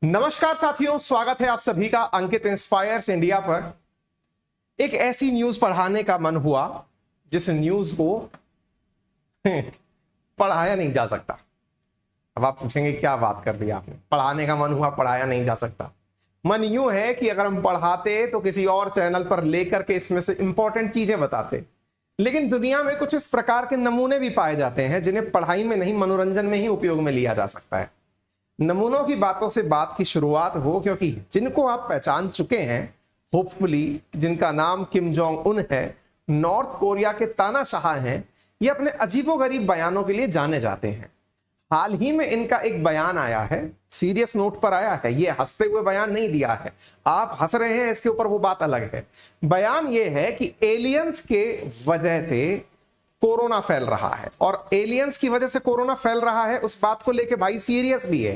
नमस्कार साथियों, स्वागत है आप सभी का अंकित इंस्पायर्स इंडिया पर। एक ऐसी न्यूज पढ़ाने का मन हुआ जिस न्यूज को पढ़ाया नहीं जा सकता। अब आप पूछेंगे क्या बात कर दी आपने, पढ़ाने का मन हुआ, पढ़ाया नहीं जा सकता। मन यूं है कि अगर हम पढ़ाते तो किसी और चैनल पर लेकर के इसमें से इंपॉर्टेंट चीजें बताते, लेकिन दुनिया में कुछ इस प्रकार के नमूने भी पाए जाते हैं जिन्हें पढ़ाई में नहीं, मनोरंजन में ही उपयोग में लिया जा सकता है। नमूनों की बातों से बात की शुरुआत हो, क्योंकि जिनको आप पहचान चुके हैं होपफुली, जिनका नाम किम जोंग उन है, नॉर्थ कोरिया के तानाशाह हैं। ये अपने अजीबोगरीब बयानों के लिए जाने जाते हैं। हाल ही में इनका एक बयान आया है, सीरियस नोट पर आया है, ये हंसते हुए बयान नहीं दिया है। आप हंस रहे हैं इसके ऊपर, वो बात अलग है। बयान ये है कि एलियंस के वजह से कोरोना फैल रहा है, और एलियंस की वजह से कोरोना फैल रहा है उस बात को लेके भाई सीरियस भी है।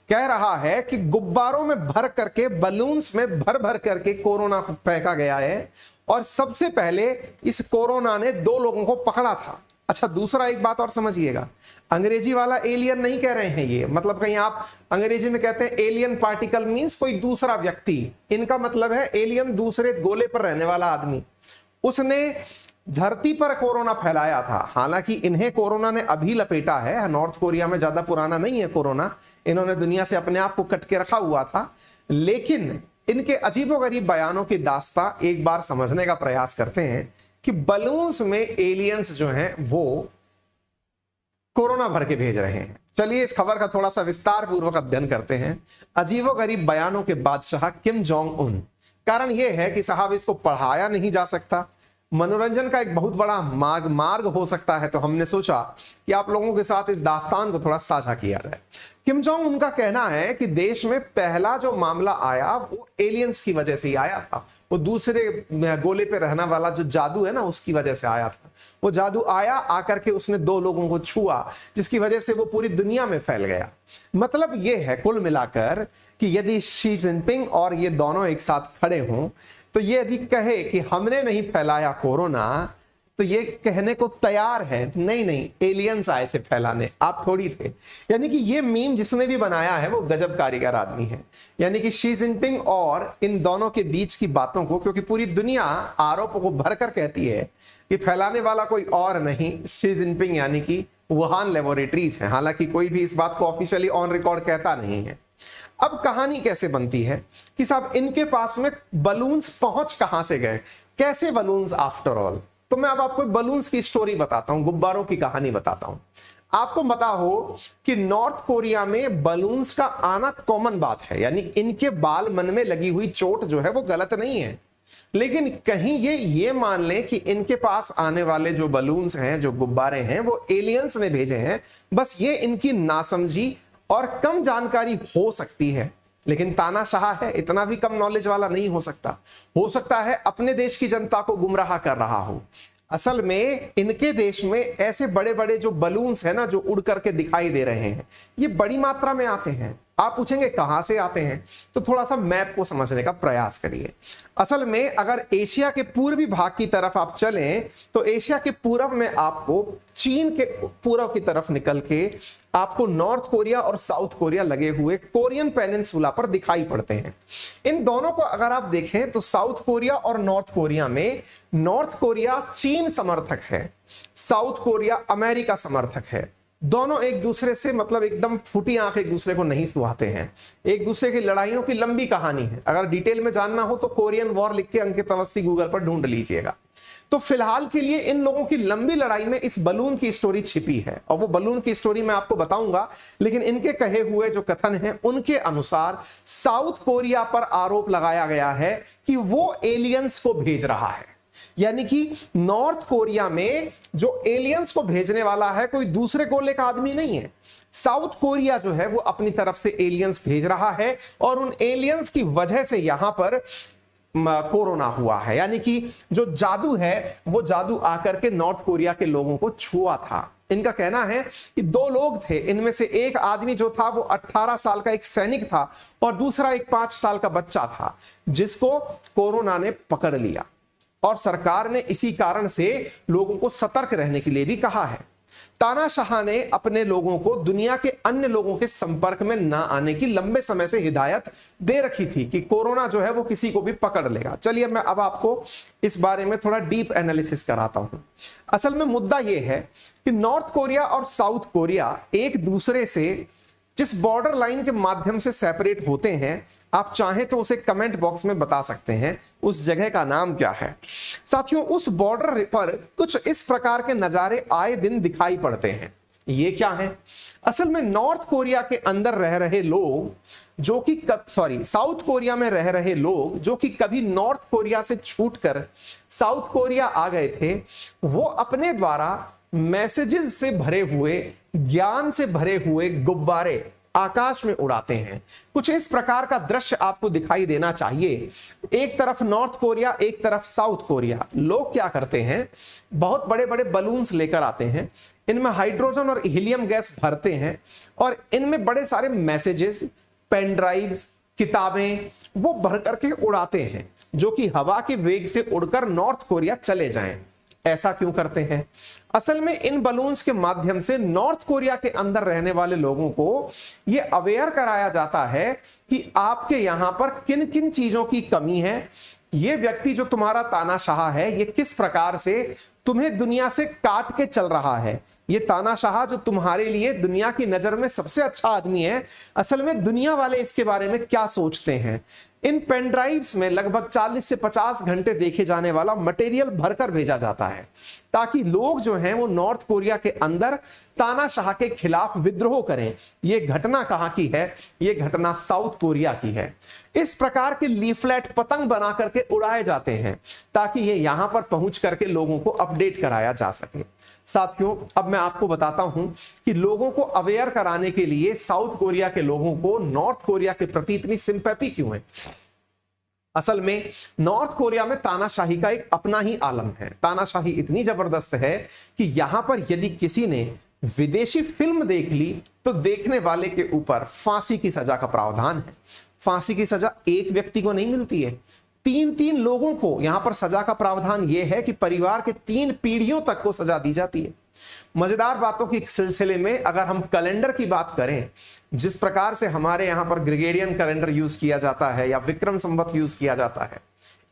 कह रहा है कि गुब्बारों में भर करके, बलून्स में भर भर करके कोरोना फेंका गया है, और सबसे पहले इस कोरोना ने 2 लोगों को पकड़ा था। अच्छा, दूसरा एक बात और समझिएगा, अंग्रेजी वाला एलियन नहीं कह रहे हैं ये, मतलब कहीं आप अंग्रेजी में कहते हैं एलियन पार्टिकल मींस कोई दूसरा व्यक्ति, इनका मतलब है एलियन दूसरे गोले पर रहने वाला आदमी। उसने धरती पर कोरोना फैलाया था। हालांकि इन्हें कोरोना ने अभी लपेटा है, नॉर्थ कोरिया में ज्यादा पुराना नहीं है कोरोना, इन्होंने दुनिया से अपने आप को कट के रखा हुआ था। लेकिन इनके अजीबोगरीब बयानों की दास्तां एक बार समझने का प्रयास करते हैं कि बलून्स में एलियंस जो हैं वो कोरोना भर के भेज रहे हैं। चलिए इस खबर का थोड़ा सा विस्तार पूर्वक अध्ययन करते हैं। अजीबोगरीब बयानों के बादशाह किम जोंग उन। कारण यह है कि साहब इसको पढ़ाया नहीं जा सकता, मनोरंजन का एक बहुत बड़ा मार्ग हो सकता है, तो हमने सोचा कि आप लोगों के साथ इस दास्तान को थोड़ा साझा किया जाए। किम जोंग उनका कहना है कि देश में पहला जो मामला आया वो एलियंस की वजह से ही आया था। वो दूसरे गोले पे रहने वाला जो जादू है ना, उसकी वजह से आया था। वो जादू आया, आकर के उसने 2 लोगों को छुआ, जिसकी वजह से वो पूरी दुनिया में फैल गया। मतलब ये है कुल मिलाकर कि यदि शी जिनपिंग और ये दोनों एक साथ खड़े हों, तो ये यदि कहे कि हमने नहीं फैलाया कोरोना, तो ये कहने को तैयार है नहीं नहीं एलियंस आए थे फैलाने, आप थोड़ी थे। यानी कि ये मीम जिसने भी बनाया है वो गजब कारीगर आदमी है। यानी कि शी जिनपिंग और इन दोनों के बीच की बातों को, क्योंकि पूरी दुनिया आरोपों को भरकर कहती है कि फैलाने वाला कोई और नहीं, शी जिनपिंग यानी कि वुहान लेबोरेटरीज है। हालांकि कोई भी इस बात को ऑफिशियली ऑन रिकॉर्ड कहता नहीं है। अब कहानी कैसे बनती है कि साहब इनके पास में बलून्स पहुंच कहां से गए, कैसे बलून्स आफ्टर ऑल। तो मैं अब आपको बलून्स की स्टोरी बताता हूं, गुब्बारों की कहानी बताता हूं। आपको पता हो कि नॉर्थ कोरिया में बलून्स का आना कॉमन बात है, यानी इनके बाल मन में लगी हुई चोट जो है वो गलत नहीं है। लेकिन कहीं ये मान लें कि इनके पास आने वाले जो बलून्स हैं, जो गुब्बारे हैं, वो एलियंस ने भेजे हैं, बस ये इनकी नासमझी और कम जानकारी हो सकती है। लेकिन तानाशाह है, इतना भी कम नॉलेज वाला नहीं हो सकता। हो सकता है अपने देश की जनता को गुमराह कर रहा हो। असल में इनके देश में ऐसे बड़े बड़े जो बलून्स हैं ना, जो उड़ करके दिखाई दे रहे हैं, ये बड़ी मात्रा में आते हैं। आप पूछेंगे कहां से आते हैं, तो थोड़ा सा मैप को समझने का प्रयास करिए। असल में अगर एशिया के पूर्वी भाग की तरफ आप चलें, तो एशिया के पूर्व में आपको चीन के पूर्व की तरफ निकल के आपको नॉर्थ कोरिया और साउथ कोरिया लगे हुए कोरियन पेनिनसुला पर दिखाई पड़ते हैं। इन दोनों को अगर आप देखें तो साउथ कोरिया और नॉर्थ कोरिया में नॉर्थ कोरिया चीन समर्थक है, साउथ कोरिया अमेरिका समर्थक है। दोनों एक दूसरे से मतलब एकदम फूटी आंख एक दूसरे को नहीं सुहाते हैं। एक दूसरे की लड़ाइयों की लंबी कहानी है। अगर डिटेल में जानना हो तो कोरियन वॉर लिख के अंकित अवस्थी गूगल पर ढूंढ लीजिएगा। तो फिलहाल के लिए इन लोगों की लंबी लड़ाई में इस बलून की स्टोरी छिपी है, और वो बलून की स्टोरी मैं आपको बताऊंगा। लेकिन इनके कहे हुए जो कथन हैं उनके अनुसार साउथ कोरिया पर आरोप लगाया गया है कि वो एलियंस को भेज रहा है। यानी कि नॉर्थ कोरिया में जो एलियंस को भेजने वाला है कोई दूसरे गोले का आदमी नहीं है। साउथ कोरिया जो है वो अपनी तरफ से एलियंस भेज रहा है, और उन एलियंस की वजह से यहां पर कोरोना हुआ है। यानी कि जो जादू है वो जादू आकर के नॉर्थ कोरिया के लोगों को छुआ था। इनका कहना है कि 2 लोग थे, इनमें से एक आदमी जो था वो 18 साल का एक सैनिक था, और दूसरा एक 5 साल का बच्चा था, जिसको कोरोना ने पकड़ लिया। और सरकार ने इसी कारण से लोगों को सतर्क रहने के लिए भी कहा है। तानाशाह ने अपने लोगों को दुनिया के अन्य लोगों के संपर्क में ना आने की लंबे समय से हिदायत दे रखी थी कि कोरोना जो है वो किसी को भी पकड़ लेगा। चलिए मैं अब आपको इस बारे में थोड़ा डीप एनालिसिस कराता हूं। असल में मुद्दा यह है कि नॉर्थ कोरिया और साउथ कोरिया एक दूसरे से जिस बॉर्डर लाइन के माध्यम से सेपरेट होते हैं, आप चाहें तो उसे कमेंट बॉक्स में बता सकते हैं उस जगह का नाम क्या है। साथियों, उस बॉर्डर पर कुछ इस प्रकार के नजारे आए दिन दिखाई पड़ते हैं। ये क्या है? असल में नॉर्थ कोरिया के अंदर रह रहे लोग जो कि साउथ कोरिया में रह रहे लोग जो कि कभी नॉर्थ कोरिया से छूटकर साउथ कोरिया आ गए थे, वो अपने द्वारा मैसेजेस से भरे हुए, ज्ञान से भरे हुए गुब्बारे आकाश में उड़ाते हैं। कुछ इस प्रकार का दृश्य आपको दिखाई देना चाहिए। एक तरफ नॉर्थ कोरिया, एक तरफ साउथ कोरिया। लोग क्या करते हैं, बहुत बड़े बड़े बलून्स लेकर आते हैं, इनमें हाइड्रोजन और हीलियम गैस भरते हैं और इनमें बड़े सारे मैसेजेस, पेन ड्राइव्स, किताबें वो भर करके उड़ाते हैं, जो कि हवा के वेग से उड़कर नॉर्थ कोरिया चले जाएं। ऐसा क्यों करते हैं? असल में इन बलून्स के माध्यम से नॉर्थ कोरिया के अंदर रहने वाले लोगों को यह अवेयर कराया जाता है कि आपके यहां पर किन किन चीजों की कमी है। ये व्यक्ति जो तुम्हारा तानाशाह है, ये किस प्रकार से तुम्हें दुनिया से काट के चल रहा है। ये तानाशाह जो तुम्हारे लिए दुनिया की नजर में सबसे अच्छा आदमी है, असल में दुनिया वाले इसके बारे में क्या सोचते हैं। इन पेन ड्राइव्स में लगभग 40 से 50 घंटे देखे जाने वाला मटेरियल भरकर भेजा जाता है ताकि लोग जो हैं वो नॉर्थ कोरिया के अंदर तानाशाह के खिलाफ विद्रोह करें। ये घटना कहां की है? ये घटना साउथ कोरिया की है। इस प्रकार के लीफलेट पतंग बना करके उड़ाए जाते हैं ताकि ये यहां पर पहुंच करके लोगों को अपडेट कराया जा सके। साथियों, अब मैं आपको बताता हूं कि लोगों को अवेयर कराने के लिए साउथ कोरिया के लोगों को नॉर्थ कोरिया के प्रति इतनी सिंपैथी क्यों है। असल में नॉर्थ कोरिया में तानाशाही का एक अपना ही आलम है। तानाशाही इतनी जबरदस्त है कि यहां पर यदि किसी ने विदेशी फिल्म देख ली तो देखने वाले के ऊपर फांसी की सजा का प्रावधान है। फांसी की सजा एक व्यक्ति को नहीं मिलती है, 3-3 लोगों को यहां पर सजा का प्रावधान यह है कि परिवार के 3 पीढ़ियों तक को सजा दी जाती है। मजेदार बातों के सिलसिले में अगर हम कैलेंडर की बात करें, जिस प्रकार से हमारे यहां पर ग्रेगोरियन कैलेंडर यूज किया जाता है या विक्रम संवत यूज किया जाता है,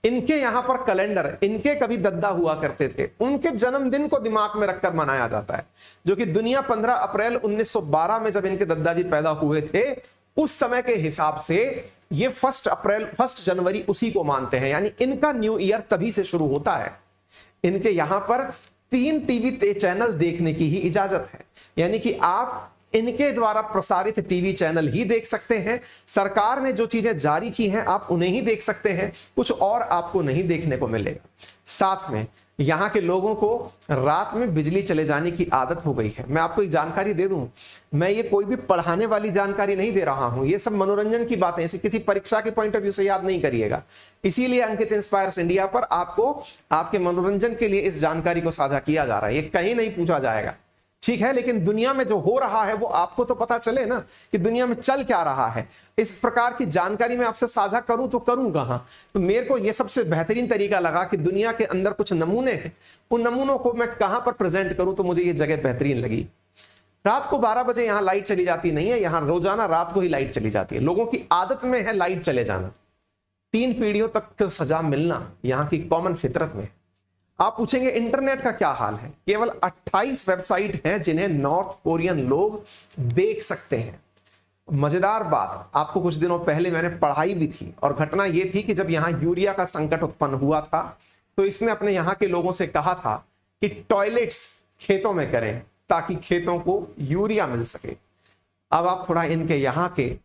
इनके यहां पर कैलेंडर, इनके कभी दद्दा हुआ करते थे, उनके जन्मदिन को दिमाग में रखकर मनाया जाता है, जो कि दुनिया 15 अप्रैल 1912 में जब इनके दद्दाजी पैदा हुए थे, उस समय के हिसाब से ये 1 जनवरी उसी को मानते हैं, यानी इनका न्यू ईयर तभी से शुरू होता है। इनके यहां पर 3 टीवी चैनल देखने की ही इजाजत है, यानी कि आप इनके द्वारा प्रसारित टीवी चैनल ही देख सकते हैं। सरकार ने जो चीजें जारी की हैं आप उन्हें ही देख सकते हैं, कुछ और आपको नहीं देखने को मिलेगा। साथ में यहां के लोगों को रात में बिजली चले जाने की आदत हो गई है। मैं आपको एक जानकारी दे दूं, मैं ये कोई भी पढ़ाने वाली जानकारी नहीं दे रहा हूं, ये सब मनोरंजन की बातें, इसे किसी परीक्षा के पॉइंट ऑफ व्यू से याद नहीं करिएगा। इसीलिए अंकित इंस्पायर्स इंडिया पर आपको आपके मनोरंजन के लिए इस जानकारी को साझा किया जा रहा है। ये कहीं नहीं पूछा जाएगा, ठीक है, लेकिन दुनिया में जो हो रहा है वो आपको तो पता चले ना कि दुनिया में चल क्या रहा है। इस प्रकार की जानकारी मैं आपसे साझा करूं तो करूं कहां? तो मेरे को ये सबसे बेहतरीन तरीका लगा कि दुनिया के अंदर कुछ नमूने हैं, उन नमूनों को मैं कहां पर प्रेजेंट करूं, तो मुझे ये जगह बेहतरीन लगी। रात को 12 बजे यहां लाइट चली जाती नहीं है, यहां रोजाना रात को ही लाइट चली जाती है। लोगों की आदत में है लाइट चले जाना। 3 पीढ़ियों तक तो सजा मिलना यहां की कॉमन फितरत में है। आप पूछेंगे इंटरनेट का क्या हाल है? केवल 28 वेबसाइट हैं जिन्हें नॉर्थ कोरियन लोग देख सकते हैं। मजेदार बात, आपको कुछ दिनों पहले मैंने पढ़ाई भी थी, और घटना यह थी कि जब यहां यूरिया का संकट उत्पन्न हुआ था तो इसने अपने यहां के लोगों से कहा था कि टॉयलेट्स खेतों में करें ताकि खेतों को यूरिया मिल सके। अब आप थोड़ा इनके यहां के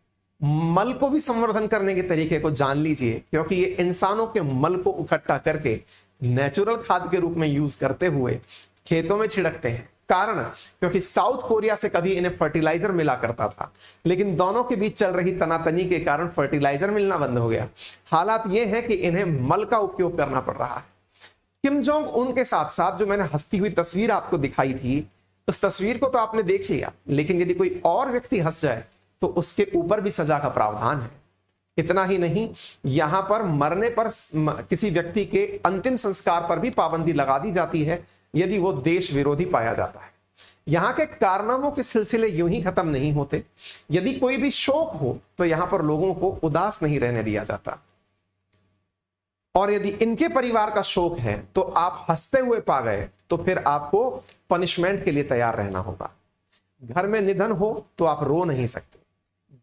मल को भी संवर्धन करने के तरीके को जान लीजिए, क्योंकि ये इंसानों के मल को इकट्ठा करके नेचुरल खाद के रूप में यूज करते हुए खेतों में छिड़कते हैं। कारण, क्योंकि साउथ कोरिया से कभी इन्हें फर्टिलाइजर मिला करता था, लेकिन दोनों के बीच चल रही तनातनी के कारण फर्टिलाइजर मिलना बंद हो गया। हालात ये है कि इन्हें मल का उपयोग करना पड़ रहा है। किम जोंग उन के साथ साथ जो मैंने हंसती हुई तस्वीर आपको दिखाई थी, उस तस्वीर को तो आपने देख लिया, लेकिन यदि कोई और व्यक्ति हंस जाए तो उसके ऊपर भी सजा का प्रावधान है। इतना ही नहीं, यहां पर मरने पर किसी व्यक्ति के अंतिम संस्कार पर भी पाबंदी लगा दी जाती है यदि वो देश विरोधी पाया जाता है। यहां के कारनामों के सिलसिले यूं ही खत्म नहीं होते। यदि कोई भी शोक हो तो यहां पर लोगों को उदास नहीं रहने दिया जाता, और यदि इनके परिवार का शोक है तो आप हंसते हुए पा गए तो फिर आपको पनिशमेंट के लिए तैयार रहना होगा। घर में निधन हो तो आप रो नहीं सकते,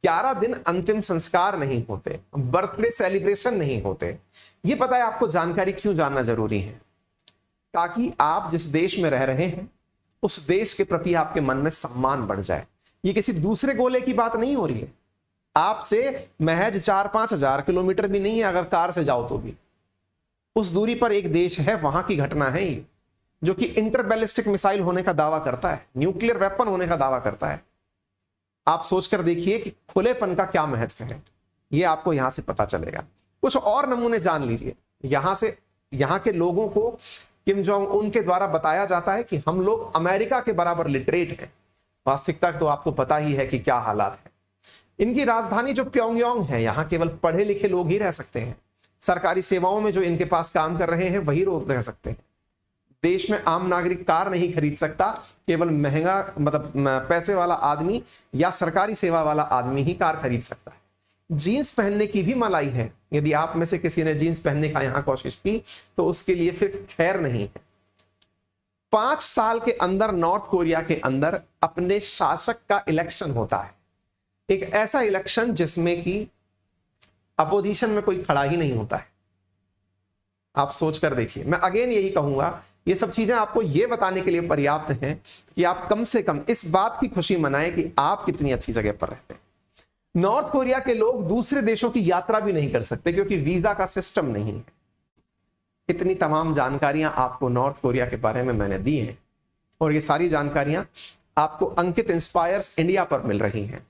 11 दिन अंतिम संस्कार नहीं होते, बर्थडे सेलिब्रेशन नहीं होते। यह पता है आपको जानकारी क्यों जानना जरूरी है? ताकि आप जिस देश में रह रहे हैं उस देश के प्रति आपके मन में सम्मान बढ़ जाए। ये किसी दूसरे गोले की बात नहीं हो रही है, आपसे महज 4-5 हजार किलोमीटर भी नहीं है अगर कार से जाओ तो भी। उस दूरी पर एक देश है, वहां की घटना है ये, जो कि इंटरबैलिस्टिक मिसाइल होने का दावा करता है, न्यूक्लियर वेपन होने का दावा करता है। आप सोचकर देखिए कि खुलेपन का क्या महत्व है, ये आपको यहां से पता चलेगा। कुछ और नमूने जान लीजिए। यहां के लोगों को किम जोंग उन के द्वारा बताया जाता है कि हम लोग अमेरिका के बराबर लिटरेट हैं। वास्तविकता तो आपको पता ही है कि क्या हालात है। इनकी राजधानी जो प्योंगयांग है, यहां केवल पढ़े लिखे लोग ही रह सकते हैं। सरकारी सेवाओं में जो इनके पास काम कर रहे हैं वही लोग रह सकते हैं। देश में आम नागरिक कार नहीं खरीद सकता, केवल महंगा मतलब पैसे वाला आदमी या सरकारी सेवा वाला आदमी ही कार खरीद सकता है। जीन्स पहनने की भी मनाही है। यदि आप में से किसी ने जीन्स पहनने का यहां कोशिश की तो उसके लिए फिर खैर नहीं है। 5 साल के अंदर नॉर्थ कोरिया के अंदर अपने शासक का इलेक्शन होता है, एक ऐसा इलेक्शन जिसमें कि अपोजिशन में कोई खड़ा ही नहीं होता है। आप सोचकर देखिए। मैं अगेन यही कहूंगा, ये सब चीजें आपको ये बताने के लिए पर्याप्त हैं कि आप कम से कम इस बात की खुशी मनाएं कि आप कितनी अच्छी जगह पर रहते हैं। नॉर्थ कोरिया के लोग दूसरे देशों की यात्रा भी नहीं कर सकते क्योंकि वीजा का सिस्टम नहीं है। इतनी तमाम जानकारियां आपको नॉर्थ कोरिया के बारे में मैंने दी हैं, और ये सारी जानकारियां आपको अंकित इंस्पायर्स इंडिया पर मिल रही हैं।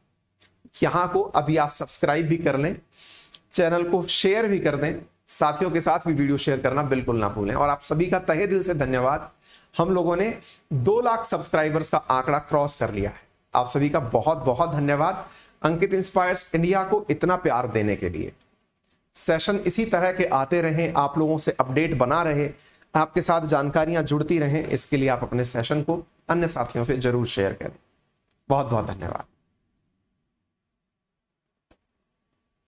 यहां को अभी आप सब्सक्राइब भी कर लें, चैनल को शेयर भी कर दें, साथियों के साथ भी वीडियो शेयर करना बिल्कुल ना भूलें। और आप सभी का तहे दिल से धन्यवाद। हम लोगों ने 2 लाख सब्सक्राइबर्स का आंकड़ा क्रॉस कर लिया है। आप सभी का बहुत बहुत धन्यवाद अंकित इंस्पायर्स इंडिया को इतना प्यार देने के लिए। सेशन इसी तरह के आते रहें, आप लोगों से अपडेट बना रहे, आपके साथ जानकारियां जुड़ती रहें, इसके लिए आप अपने सेशन को अन्य साथियों से जरूर शेयर करें। बहुत बहुत धन्यवाद।